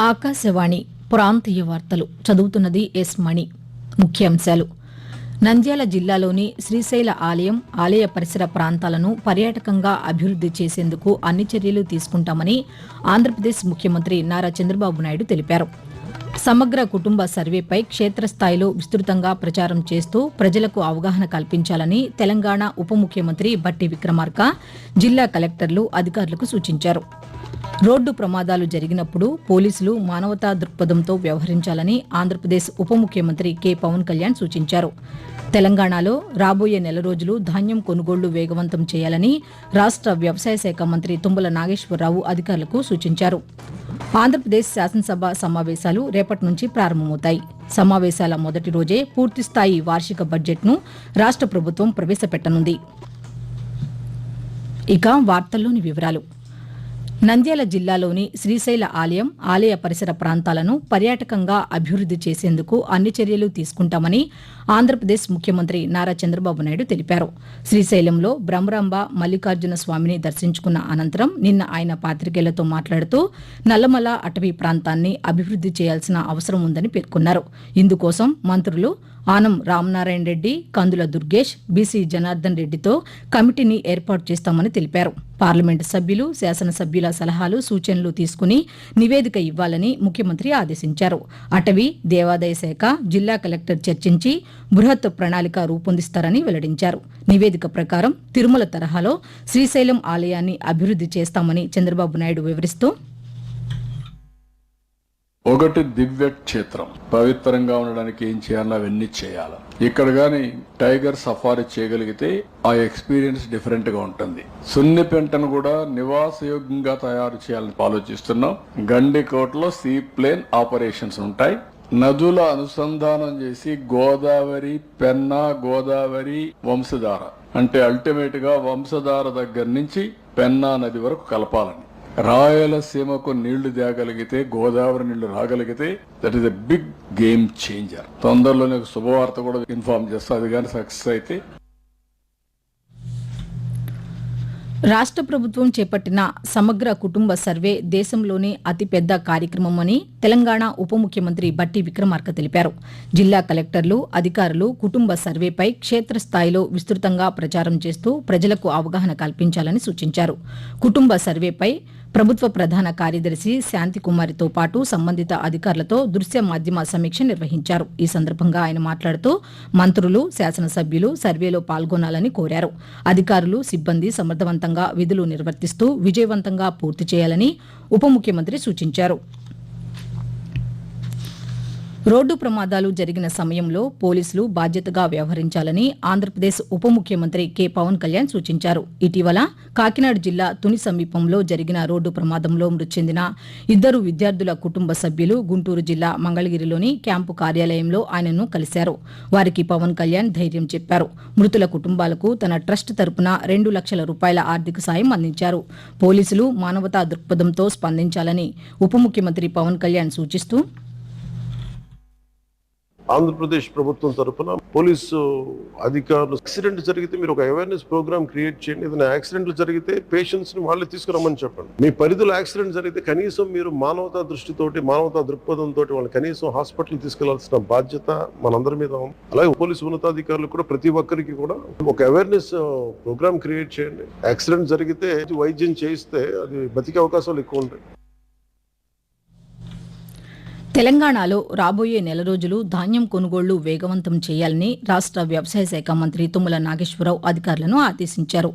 ఆకాశవాణి ప్రాంతీయ వార్తలు చదువుతున్నది ఎస్ మణి. ముఖ్యాంశాలు: నంద్యాల జిల్లాలోని శ్రీశైల ఆలయ పరిసర ప్రాంతాలను పర్యాటకంగా అభివృద్ది చేసేందుకు అన్ని చర్యలు తీసుకుంటామని ఆంధ్రప్రదేశ్ ముఖ్యమంత్రి నారా చంద్రబాబు నాయుడు తెలిపారు. సమగ్ర కుటుంబ సర్వేపై క్షేత్రస్థాయిలో విస్తృతంగా ప్రచారం చేస్తూ ప్రజలకు అవగాహన కల్పించాలని తెలంగాణ ఉప ముఖ్యమంత్రి బట్టి విక్రమార్క జిల్లా కలెక్టర్లు అధికారులకు సూచించారు. రోడ్డు ప్రమాదాలు జరిగినప్పుడు పోలీసులు మానవతా దృక్పథంతో వ్యవహరించాలని ఆంధ్రప్రదేశ్ ఉప ముఖ్యమంత్రి కె పవన్ కళ్యాణ్ సూచించారు. తెలంగాణలో రాబోయే నెల రోజులు ధాన్యం కొనుగోళ్లు వేగవంతం చేయాలని రాష్ట వ్యవసాయ శాఖ మంత్రి తుమ్మల నాగేశ్వరరావు అధికారులకు సూచించారు. ఆంధ్రప్రదేశ్ శాసనసభ సమావేశాలు రేపటి నుంచి ప్రారంభమవుతాయి. సమావేశాల మొదటి రోజే పూర్తిస్థాయి వార్షిక బడ్జెట్ను రాష్ట ప్రభుత్వం ప్రవేశపెట్టనుంది. ఇక వార్తల్లోని వివరాలు: నంద్యాల జిల్లాలోని శ్రీశైల ఆలయ పరిసర ప్రాంతాలను పర్యాటకంగా అభివృద్ది చేసేందుకు అన్ని చర్యలు తీసుకుంటామని ఆంధ్రప్రదేశ్ ముఖ్యమంత్రి నారా చంద్రబాబు నాయుడు తెలిపారు. శ్రీశైలంలో బ్రహ్మరాంబ మల్లికార్జున స్వామిని దర్శించుకున్న అనంతరం నిన్న ఆయన పాతికేయులతో మాట్లాడుతూ నల్లమల అటవీ ప్రాంతాన్ని అభివృద్ది చేయాల్సిన అవసరం ఉందని పేర్కొన్నారు. ఇందుకోసం మంత్రులు ఆనం రామనారాయణ రెడ్డి, కందుల దుర్గేష్, బీసీ జనార్దన్ రెడ్డితో కమిటీని ఏర్పాటు చేస్తామని తెలిపారు. పార్లమెంటు సభ్యులు, శాసనసభ్యుల సలహాలు, సూచనలు తీసుకుని నివేదిక ఇవ్వాలని ముఖ్యమంత్రి ఆదేశించారు. అటవీ, దేవాదాయ శాఖ, జిల్లా కలెక్టర్ చర్చించి బృహత్ ప్రణాళిక రూపొందిస్తారని వెల్లడించారు. నివేదిక ప్రకారం తిరుమల తరహాలో శ్రీశైలం ఆలయాన్ని అభివృద్ది చేస్తామని చంద్రబాబు నాయుడు వివరిస్తూ, ఒకటి దివ్య క్షేత్రం పవిత్రంగా ఉండడానికి ఏం చేయాలో అవన్నీ చేయాలి. ఇక్కడ గాని టైగర్ సఫారీ చేయగలిగితే ఆ ఎక్స్పీరియన్స్ డిఫరెంట్ గా ఉంటుంది. సున్నిపెంటను కూడా నివాసయోగ్యంగా తయారు చేయాలని ఆలోచిస్తున్నాం. గండికోటలో సీ ప్లేన్ ఆపరేషన్స్ ఉంటాయి. నదుల అనుసంధానం చేసి గోదావరి, పెన్నా, గోదావరి, వంశధార అంటే అల్టిమేట్ గా వంశధార దగ్గర నుంచి పెన్నా నది వరకు కలపాలని. రాయలసీమకు నీళ్లు తేగలిగితే, గోదావరి నీళ్లు రాగలిగితే that is a big game changer. తొందరలోనే శుభవార్త కూడా ఇన్ఫార్మ్ చేస్తా. అది కానీ సక్సెస్ అయితే రాష్ట ప్రభుత్వం చేపట్టిన సమగ్ర కుటుంబ సర్వే దేశంలోనే అతిపెద్ద కార్యక్రమమని తెలంగాణ ఉప ముఖ్యమంత్రి బట్టి విక్రమార్క తెలిపారు. జిల్లా కలెక్టర్లు, అధికారులు కుటుంబ సర్వేపై క్షేత్రస్థాయిలో విస్తృతంగా ప్రచారం చేస్తూ ప్రజలకు అవగాహన కల్పించాలని సూచించారు. కుటుంబ సర్వేపై ప్రభుత్వ ప్రధాన కార్యదర్శి శాంతికుమారితో పాటు సంబంధిత అధికారులతో దృశ్య మాధ్యమ సమీక్ష నిర్వహించారు. ఈ సందర్భంగా ఆయన మాట్లాడుతూ మంత్రులు, శాసనసభ్యులు సర్వేలో పాల్గొనాలని కోరారు. అధికారులు, సిబ్బంది సమర్థవంతంగా విధులు నిర్వర్తిస్తూ విజయవంతంగా పూర్తి చేయాలని ఉప ముఖ్యమంత్రి సూచించారు. రోడ్డు ప్రమాదాలు జరిగిన సమయంలో పోలీసులు బాధ్యతగా వ్యవహరించాలని ఆంధ్రప్రదేశ్ ఉప ముఖ్యమంత్రి కె పవన్ కళ్యాణ్ సూచించారు. ఇటీవల కాకినాడ జిల్లా తుని సమీపంలో జరిగిన రోడ్డు ప్రమాదంలో మృతి చెందిన 2 విద్యార్థుల కుటుంబ సభ్యులు గుంటూరు జిల్లా మంగళగిరిలోని క్యాంపు కార్యాలయంలో ఆయనను కలిశారు. వారికి పవన్ కళ్యాణ్ ధైర్యం చెప్పారు. మృతుల కుటుంబాలకు తన ట్రస్ట్ తరపున 2 లక్షల రూపాయల ఆర్థిక సాయం అందించారు. పోలీసులు మానవతా దృక్పథంతో స్పందించాలని ఉప ముఖ్యమంత్రి పవన్ కళ్యాణ్ సూచిస్తూ, ఆంధ్రప్రదేశ్ ప్రభుత్వం తరఫున పోలీసు అధికారులు యాక్సిడెంట్ జరిగితే మీరు ఒక అవేర్నెస్ ప్రోగ్రామ్ క్రియేట్ చేయండి. ఏదైనా యాక్సిడెంట్లు జరిగితే పేషెంట్స్ ని వాళ్ళే తీసుకురమ్మని చెప్పండి. మీ పరిధిలో యాక్సిడెంట్ జరిగితే కనీసం మీరు మానవతా దృష్టితోటి, మానవతా దృక్పథంతో వాళ్ళని కనీసం హాస్పిటల్ తీసుకెళ్లాల్సిన బాధ్యత మనందరి మీద ఉంది. అలాగే పోలీసు ఉన్నతాధికారులు కూడా ప్రతి ఒక్కరికి కూడా ఒక అవేర్నెస్ ప్రోగ్రామ్ క్రియేట్ చేయండి. యాక్సిడెంట్ జరిగితే వైద్యం చేయిస్తే అది బతికే అవకాశాలు ఎక్కువ ఉంటాయి. తెలంగాణలో రాబోయే నెల రోజులు ధాన్యం కొనుగోళ్లు వేగవంతం చేయాలని రాష్ట వ్యవసాయ శాఖ మంత్రి తుమ్మల నాగేశ్వరరావు అధికారులను ఆదేశించారు.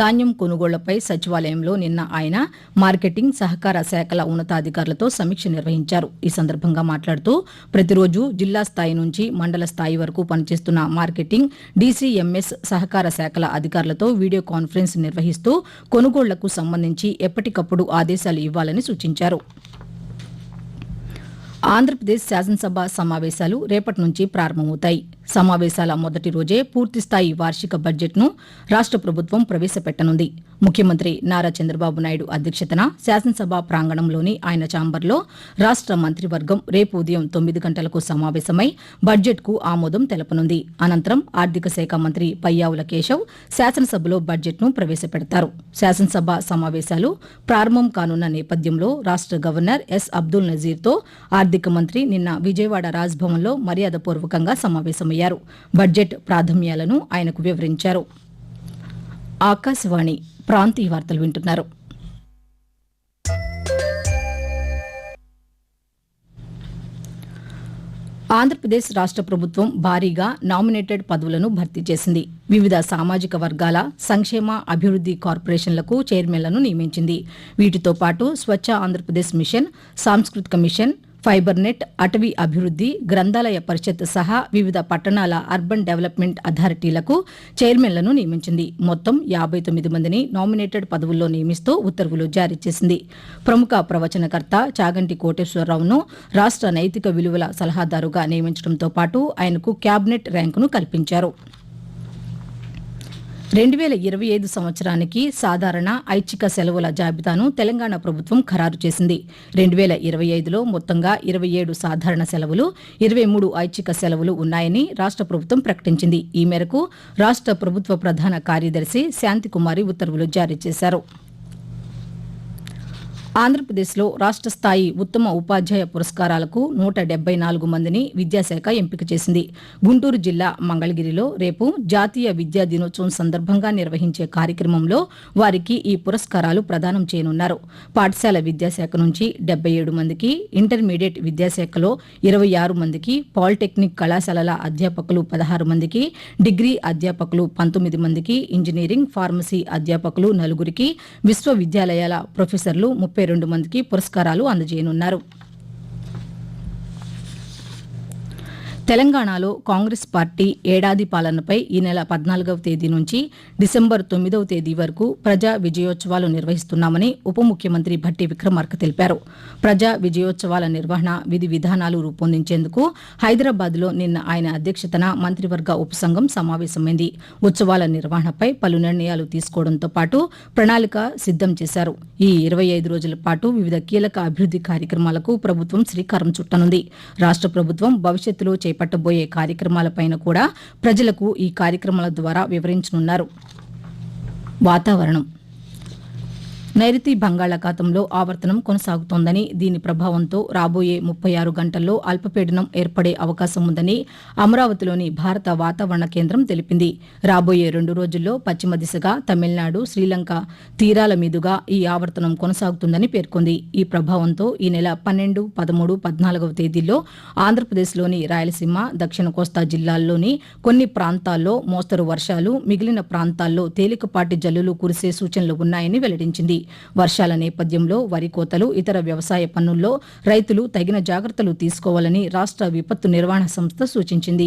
ధాన్యం కొనుగోళ్లపై సచివాలయంలో నిన్న ఆయన మార్కెటింగ్, సహకార శాఖల ఉన్నతాధికారులతో సమీక్ష నిర్వహించారు. ఈ సందర్భంగా మాట్లాడుతూ ప్రతిరోజు జిల్లా స్థాయి నుంచి మండల స్థాయి వరకు పనిచేస్తున్న మార్కెటింగ్, డీసీఎంఎస్, సహకార శాఖల అధికారులతో వీడియో కాన్ఫరెన్స్ నిర్వహిస్తూ కొనుగోళ్లకు సంబంధించి ఎప్పటికప్పుడు ఆదేశాలు ఇవ్వాలని సూచించారు. ఆంధ్రప్రదేశ్ శాసనసభ సమావేశాలు రేపటి నుంచి ప్రారంభమవుతాయి. సమావేశాల మొదటి రోజే పూర్తిస్థాయి వార్షిక బడ్జెట్ను రాష్ట ప్రభుత్వం ప్రవేశపెట్టనుంది. ముఖ్యమంత్రి నారా చంద్రబాబు నాయుడు అధ్యక్షతన శాసనసభ ప్రాంగణంలోని ఆయన ఛాంబర్లో రాష్ట మంత్రివర్గం రేపు ఉదయం 9 గంటలకు సమావేశమై బడ్జెట్కు ఆమోదం తెలపనుంది. అనంతరం ఆర్థిక శాఖ మంత్రి పయ్యావుల కేశవ్ శాసనసభలో బడ్జెట్ను ప్రవేశపెడతారు. శాసనసభ సమావేశాలు ప్రారంభం కానున్న నేపథ్యంలో రాష్ట గవర్నర్ ఎస్ అబ్దుల్ నజీర్తో ఆర్థిక మంత్రి నిన్న విజయవాడ రాజ్భవన్లో మర్యాదపూర్వకంగా సమావేశమయ్యారు. బడ్జెట్ ప్రాధాన్యాలను ఆయనకు వివరించారు. ఆకాశవాణి ప్రాంతీయ వార్తలు వింటున్నారు. ఆంధ్రప్రదేశ్ రాష్ట ప్రభుత్వం భారీగా నామినేటెడ్ పదవులను భర్తీ చేసింది. వివిధ సామాజిక వర్గాల సంక్షేమ అభివృద్ది కార్పొరేషన్లకు చైర్మన్లను నియమించింది. వీటితో పాటు స్వచ్ఛ ఆంధ్రప్రదేశ్ మిషన్, సాంస్కృతిక మిషన్, ఫైబర్ నెట్, అటవీ అభివృద్ది, గ్రంథాలయ పరిషత్ సహా వివిధ పట్టణాల అర్బన్ డెవలప్మెంట్ అథారిటీలకు చైర్మన్లను నియమించింది. మొత్తం 59 మందిని నామినేటెడ్ పదవుల్లో నియమిస్తూ ఉత్తర్వులు జారీ చేసింది. ప్రముఖ ప్రవచనకర్త చాగంటి కోటేశ్వరరావును రాష్ట నైతిక విలువల సలహాదారుగా నియమించడంతో పాటు ఆయనకు క్యాబినెట్ ర్యాంకును కల్పించారు. 2025 సంవత్సరానికి సాధారణ ఐచ్ఛిక సెలవుల జాబితాను తెలంగాణ ప్రభుత్వం ఖరారు చేసింది. 2025లో మొత్తంగా 27 సాధారణ సెలవులు, 23 ఐచ్ఛిక సెలవులు ఉన్నాయని రాష్ట ప్రభుత్వం ప్రకటించింది. ఈ మేరకు రాష్ట ప్రభుత్వ ప్రధాన కార్యదర్శి శాంతికుమారి ఉత్తర్వులు జారీ చేశారు. ఆంధ్రప్రదేశ్లో రాష్ట స్థాయి ఉత్తమ ఉపాధ్యాయ పురస్కారాలకు 174 మందిని విద్యాశాఖ ఎంపిక చేసింది. గుంటూరు జిల్లా మంగళగిరిలో రేపు జాతీయ విద్యా దినోత్సవం సందర్భంగా నిర్వహించే కార్యక్రమంలో వారికి ఈ పురస్కారాలు ప్రదానం చేయనున్నారు. పాఠశాల విద్యాశాఖ నుంచి 77 మందికి, ఇంటర్మీడియట్ విద్యాశాఖలో 26 మందికి, పాలిటెక్నిక్ కళాశాలల అధ్యాపకులు 16 మందికి, డిగ్రీ అధ్యాపకులు 19 మందికి, ఇంజనీరింగ్, ఫార్మసీ అధ్యాపకులు 4కి, విశ్వవిద్యాలయాల ప్రొఫెసర్లు 32 మందికి పురస్కారాలు అందజేయనున్నారు. తెలంగాణలో కాంగ్రెస్ పార్టీ ఏడాది పాలనపై ఈ నెల 14వ తేదీ నుంచి డిసెంబర్ 9వ తేదీ వరకు ప్రజా విజయోత్సవాలు నిర్వహిస్తున్నామని ఉప ముఖ్యమంత్రి భట్టి విక్రమార్క తెలిపారు. ప్రజా విజయోత్సవాల నిర్వహణ విధి విధానాలు రూపొందించేందుకు హైదరాబాద్లో నిన్న ఆయన అధ్యక్షతన మంత్రివర్గ ఉపసంఘం సమావేశమైంది. ఉత్సవాల నిర్వహణపై పలు నిర్ణయాలు తీసుకోవడంతో పాటు ప్రణాళిక సిద్దం చేశారు. ఈ 25 రోజుల పాటు వివిధ కీలక అభివృద్ది కార్యక్రమాలకు ప్రభుత్వం శ్రీకారం చుట్టనుంది. రాష్ట ప్రభుత్వం భవిష్యత్తులో చేపట్టబోయే కార్యక్రమాలపైన కూడా ప్రజలకు ఈ కార్యక్రమాల ద్వారా వివరించనున్నారు. వాతావరణం. నైరుతి బంగాళాఖాతంలో ఆవర్తనం కొనసాగుతోందని, దీని ప్రభావంతో రాబోయే 36 గంటల్లో అల్పపీడనం ఏర్పడే అవకాశం ఉందని అమరావతిలోని భారత వాతావరణ కేంద్రం తెలిపింది. రాబోయే 2 రోజుల్లో పశ్చిమ దిశగా తమిళనాడు, శ్రీలంక తీరాల మీదుగా ఈ ఆవర్తనం కొనసాగుతుందని పేర్కొంది. ఈ ప్రభావంతో ఈ నెల 12, 13, 14వ తేదీల్లో ఆంధ్రప్రదేశ్లోని రాయలసీమ, దక్షిణ కోస్తా జిల్లాల్లోని కొన్ని ప్రాంతాల్లో మోస్తరు వర్షాలు, మిగిలిన ప్రాంతాల్లో తేలికపాటి జల్లులు కురిసే సూచనలు ఉన్నాయని వెల్లడించింది. వర్షాల నేపథ్యంలో వరి కోతలు, ఇతర వ్యవసాయ పనుల్లో రైతులు తగిన జాగ్రత్తలు తీసుకోవాలని రాష్ట్ర విపత్తు నిర్వహణ సంస్థ సూచించింది.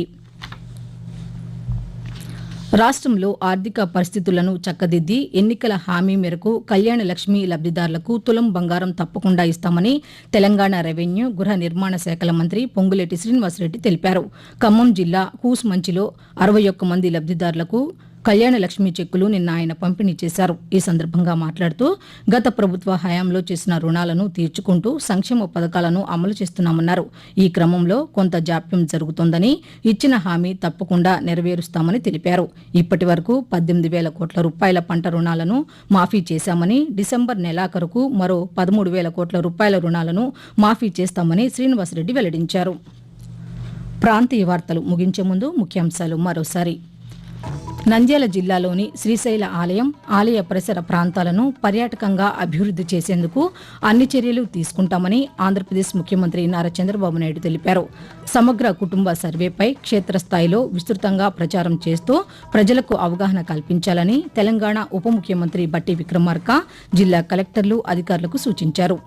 రాష్ట్రంలో ఆర్థిక పరిస్థితులను చక్కదిద్ది ఎన్నికల హామీ మేరకు కళ్యాణ లక్ష్మి లబ్దిదారులకు తులం బంగారం తప్పకుండా ఇస్తామని తెలంగాణ రెవెన్యూ, గృహ నిర్మాణ శాఖల మంత్రి పొంగులేటి శ్రీనివాసరెడ్డి తెలిపారు. ఖమ్మం జిల్లా కూసుమంచిలో 61 మంది లబ్దిదారులకు కళ్యాణ లక్ష్మి చెక్కులు నిన్న ఆయన పంపిణీ చేశారు. ఈ సందర్భంగా మాట్లాడుతూ గత ప్రభుత్వ హయాంలో చేసిన రుణాలను తీర్చుకుంటూ సంక్షేమ పథకాలను అమలు చేస్తున్నామన్నారు. ఈ క్రమంలో కొంత జాప్యం జరుగుతోందని, ఇచ్చిన హామీ తప్పకుండా నెరవేరుస్తామని తెలిపారు. ఇప్పటి వరకు 18,000 కోట్ల రూపాయల పంట రుణాలను మాఫీ చేశామని, డిసెంబర్ నెలాఖరుకు మరో 13,000 కోట్ల రూపాయల రుణాలను మాఫీ చేస్తామని శ్రీనివాసరెడ్డి వెల్లడించారు. ప్రాంతీయ వార్తలు ముగించే ముందు ముఖ్యాంశాలు మరోసారి. నంద్యాల జిల్లాలోని శ్రీశైల ఆలయం, ఆలయ పరిసర ప్రాంతాలను పర్యాటకంగా అభివృద్ది చేసేందుకు అన్ని చర్యలు తీసుకుంటామని ఆంధ్రప్రదేశ్ ముఖ్యమంత్రి నారా చంద్రబాబు నాయుడు తెలిపారు. సమగ్ర కుటుంబ సర్వేపై క్షేత్రస్థాయిలో విస్తృతంగా ప్రచారం చేస్తూ ప్రజలకు అవగాహన కల్పించాలని తెలంగాణ ఉప ముఖ్యమంత్రి భట్టి విక్రమార్క జిల్లా కలెక్టర్లు, అధికారులకు సూచించారు.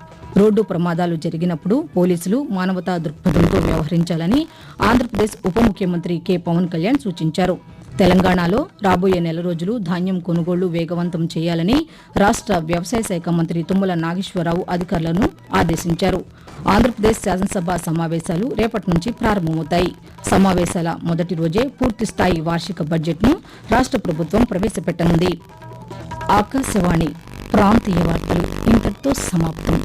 రోడ్డు ప్రమాదాలు జరిగినప్పుడు పోలీసులు మానవతా దృక్పథంతో వ్యవహరించాలని ఆంధ్రప్రదేశ్ ఉప ముఖ్యమంత్రి కె పవన్ కళ్యాణ్ సూచించారు. తెలంగాణలో రాబోయే నెల రోజులు ధాన్యం కొనుగోళ్లు వేగవంతం చేయాలని రాష్ట వ్యవసాయ శాఖ మంత్రి తుమ్మల నాగేశ్వరరావు అధికారులను ఆదేశించారు. ఆంధ్రప్రదేశ్ శాసనసభ సమావేశాలు రేపటి నుంచి ప్రారంభమవుతాయి. సమావేశాల మొదటి రోజే పూర్తిస్థాయి వార్షిక బడ్జెట్ను రాష్ట ప్రభుత్వం ప్రవేశపెట్టనుంది. ఆకాశవాణి ప్రాంతీయ వార్తలు ఇంతటితో సమాప్తం.